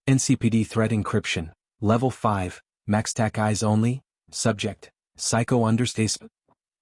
NCPD threat encryption, level 5, Max-Tac eyes only, subject, psycho understays,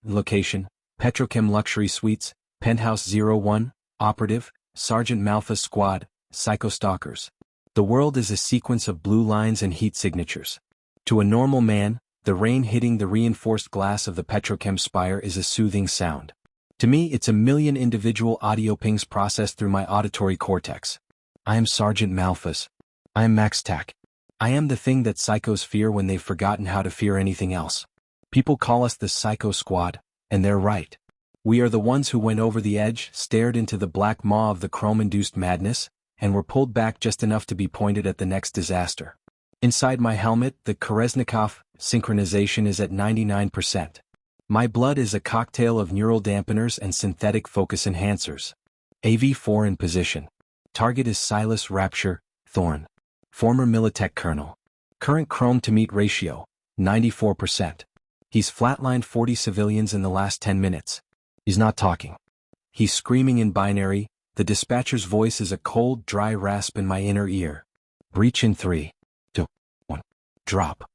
location, Petrochem Luxury Suites, Penthouse 01, operative, Sergeant Malphas squad, psycho stalkers. The world is a sequence of blue lines and heat signatures. To a normal man, the rain hitting the reinforced glass of the Petrochem spire is a soothing sound. To me, it's a million individual audio pings processed through my auditory cortex. I am Sergeant Malphas. I am Max-Tac. I am the thing that psychos fear when they've forgotten how to fear anything else. People call us the Psycho Squad, and they're right. We are the ones who went over the edge, stared into the black maw of the chrome-induced madness, and were pulled back just enough to be pointed at the next disaster. Inside my helmet, the Koreznikov synchronization is at 99%. My blood is a cocktail of neural dampeners and synthetic focus enhancers. AV4 in position. Target is Silas Rapture, Thorn. Former Militech colonel. Current chrome-to-meat ratio, 94%. He's flatlined 40 civilians in the last 10 minutes. He's not talking. He's screaming in binary. The dispatcher's voice is a cold, dry rasp in my inner ear. Breach in 3, 2, 1. Drop.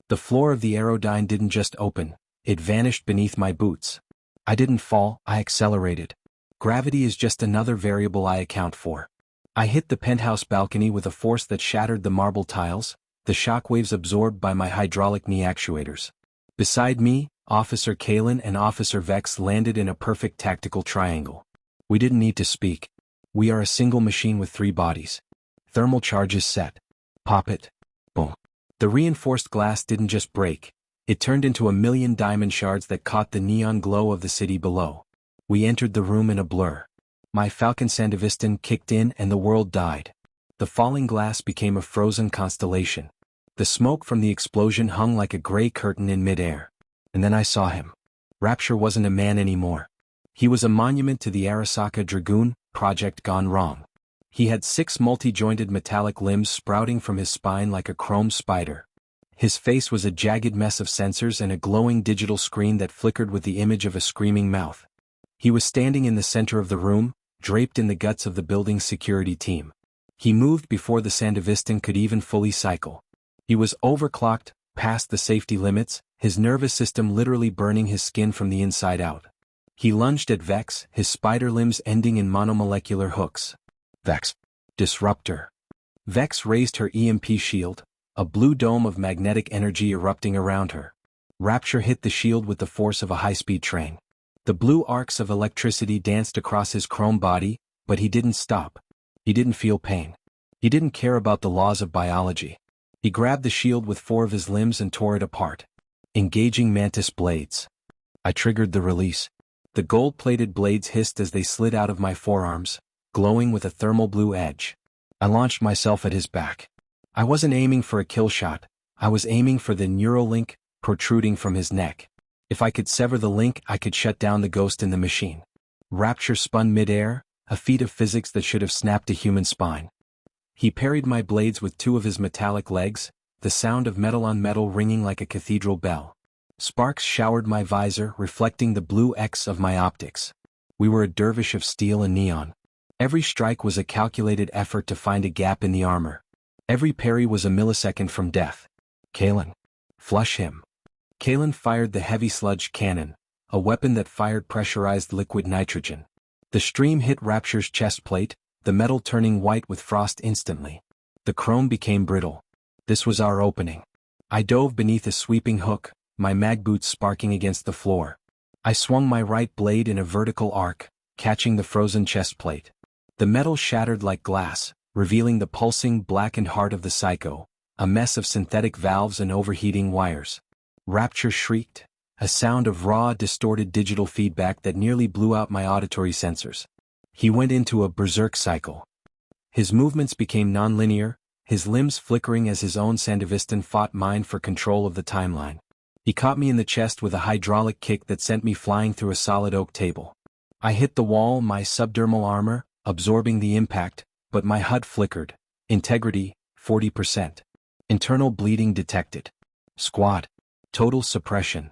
The floor of the aerodyne didn't just open, it vanished beneath my boots. I didn't fall, I accelerated. Gravity is just another variable I account for. I hit the penthouse balcony with a force that shattered the marble tiles, the shockwaves absorbed by my hydraulic knee actuators. Beside me, Officer Kalin and Officer Vex landed in a perfect tactical triangle. We didn't need to speak. We are a single machine with 3 bodies. Thermal charges set. Pop it. Boom. The reinforced glass didn't just break. It turned into a million diamond shards that caught the neon glow of the city below. We entered the room in a blur. My Falcon Sandevistan kicked in and the world died. The falling glass became a frozen constellation. The smoke from the explosion hung like a gray curtain in midair. And then I saw him. Rapture wasn't a man anymore. He was a monument to the Arasaka Dragoon project gone wrong. He had 6 multi-jointed metallic limbs sprouting from his spine like a chrome spider. His face was a jagged mess of sensors and a glowing digital screen that flickered with the image of a screaming mouth. He was standing in the center of the room, draped in the guts of the building's security team. He moved before the Sandevistan could even fully cycle. He was overclocked, past the safety limits, his nervous system literally burning his skin from the inside out. He lunged at Vex, his spider limbs ending in monomolecular hooks. Vex. Disruptor. Vex raised her EMP shield, a blue dome of magnetic energy erupting around her. Rapture hit the shield with the force of a high-speed train. The blue arcs of electricity danced across his chrome body, but he didn't stop. He didn't feel pain. He didn't care about the laws of biology. He grabbed the shield with 4 of his limbs and tore it apart. Engaging mantis blades. I triggered the release. The gold-plated blades hissed as they slid out of my forearms, glowing with a thermal blue edge. I launched myself at his back. I wasn't aiming for a kill shot. I was aiming for the neural link protruding from his neck. If I could sever the link, I could shut down the ghost in the machine. Rapture spun midair, a feat of physics that should have snapped a human spine. He parried my blades with 2 of his metallic legs, the sound of metal on metal ringing like a cathedral bell. Sparks showered my visor, reflecting the blue X of my optics. We were a dervish of steel and neon. Every strike was a calculated effort to find a gap in the armor. Every parry was a millisecond from death. Kalin. Flush him. Kalin fired the heavy sludge cannon, a weapon that fired pressurized liquid nitrogen. The stream hit Rapture's chest plate, the metal turning white with frost instantly. The chrome became brittle. This was our opening. I dove beneath a sweeping hook, my mag boots sparking against the floor. I swung my right blade in a vertical arc, catching the frozen chest plate. The metal shattered like glass, revealing the pulsing, blackened heart of the Psycho, a mess of synthetic valves and overheating wires. Rapture shrieked, a sound of raw, distorted digital feedback that nearly blew out my auditory sensors. He went into a berserk cycle. His movements became nonlinear, his limbs flickering as his own Sandevistan fought mine for control of the timeline. He caught me in the chest with a hydraulic kick that sent me flying through a solid oak table. I hit the wall, my subdermal armor, absorbing the impact, but my HUD flickered. Integrity, 40%. Internal bleeding detected. Squad. Total suppression.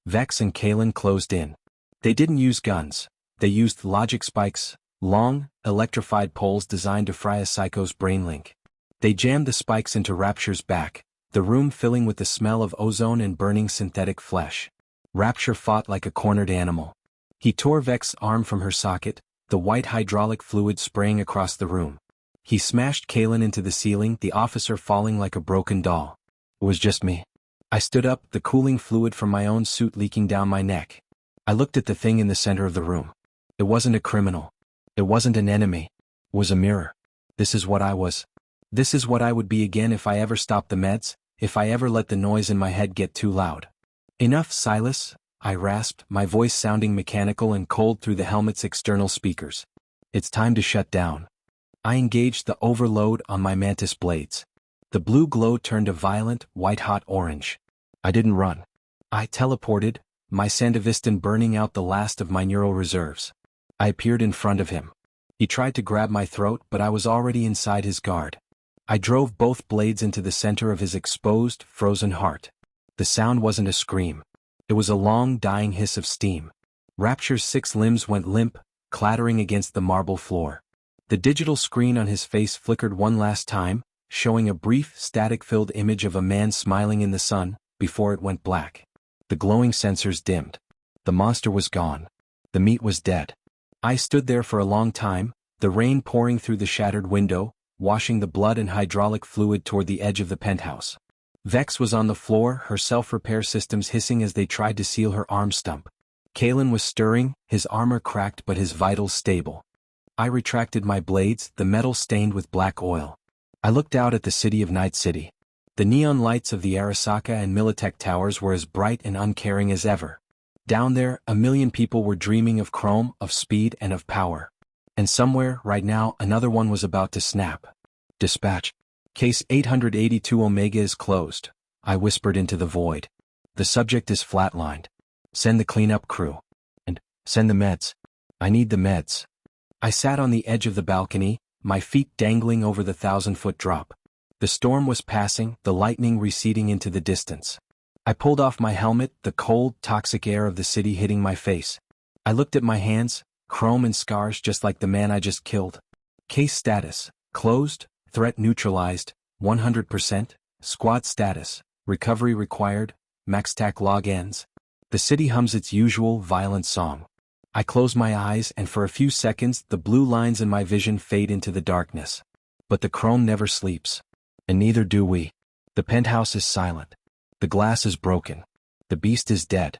Vex and Kalin closed in. They didn't use guns. They used logic spikes, long, electrified poles designed to fry a psycho's brain link. They jammed the spikes into Rapture's back, the room filling with the smell of ozone and burning synthetic flesh. Rapture fought like a cornered animal. He tore Vex's arm from her socket, the white hydraulic fluid spraying across the room. He smashed Kalen into the ceiling, the officer falling like a broken doll. It was just me. I stood up, the cooling fluid from my own suit leaking down my neck. I looked at the thing in the center of the room. It wasn't a criminal. It wasn't an enemy. It was a mirror. This is what I was. This is what I would be again if I ever stopped the meds, if I ever let the noise in my head get too loud. Enough, Silas, I rasped, my voice sounding mechanical and cold through the helmet's external speakers. It's time to shut down. I engaged the overload on my mantis blades. The blue glow turned a violent, white-hot orange. I didn't run. I teleported, my Sandevistan burning out the last of my neural reserves. I appeared in front of him. He tried to grab my throat, but I was already inside his guard. I drove both blades into the center of his exposed, frozen heart. The sound wasn't a scream. It was a long, dying hiss of steam. Rapture's 6 limbs went limp, clattering against the marble floor. The digital screen on his face flickered one last time, showing a brief, static-filled image of a man smiling in the sun, before it went black. The glowing sensors dimmed. The monster was gone. The meat was dead. I stood there for a long time, the rain pouring through the shattered window, washing the blood and hydraulic fluid toward the edge of the penthouse. Vex was on the floor, her self-repair systems hissing as they tried to seal her arm stump. Kalen was stirring, his armor cracked but his vitals stable. I retracted my blades, the metal stained with black oil. I looked out at the city of Night City. The neon lights of the Arasaka and Militech towers were as bright and uncaring as ever. Down there, a million people were dreaming of chrome, of speed, and of power. And somewhere, right now, another one was about to snap. Dispatch. Case 882 Omega is closed, I whispered into the void. The subject is flatlined. Send the cleanup crew. And, send the meds. I need the meds. I sat on the edge of the balcony, my feet dangling over the 1,000-foot drop. The storm was passing, the lightning receding into the distance. I pulled off my helmet, the cold, toxic air of the city hitting my face. I looked at my hands, chrome and scars just like the man I just killed. Case status, closed, threat neutralized, 100%, squad status, recovery required, Max-Tac log ends. The city hums its usual violent song. I close my eyes and for a few seconds the blue lines in my vision fade into the darkness. But the chrome never sleeps. And neither do we. The penthouse is silent. The glass is broken. The beast is dead.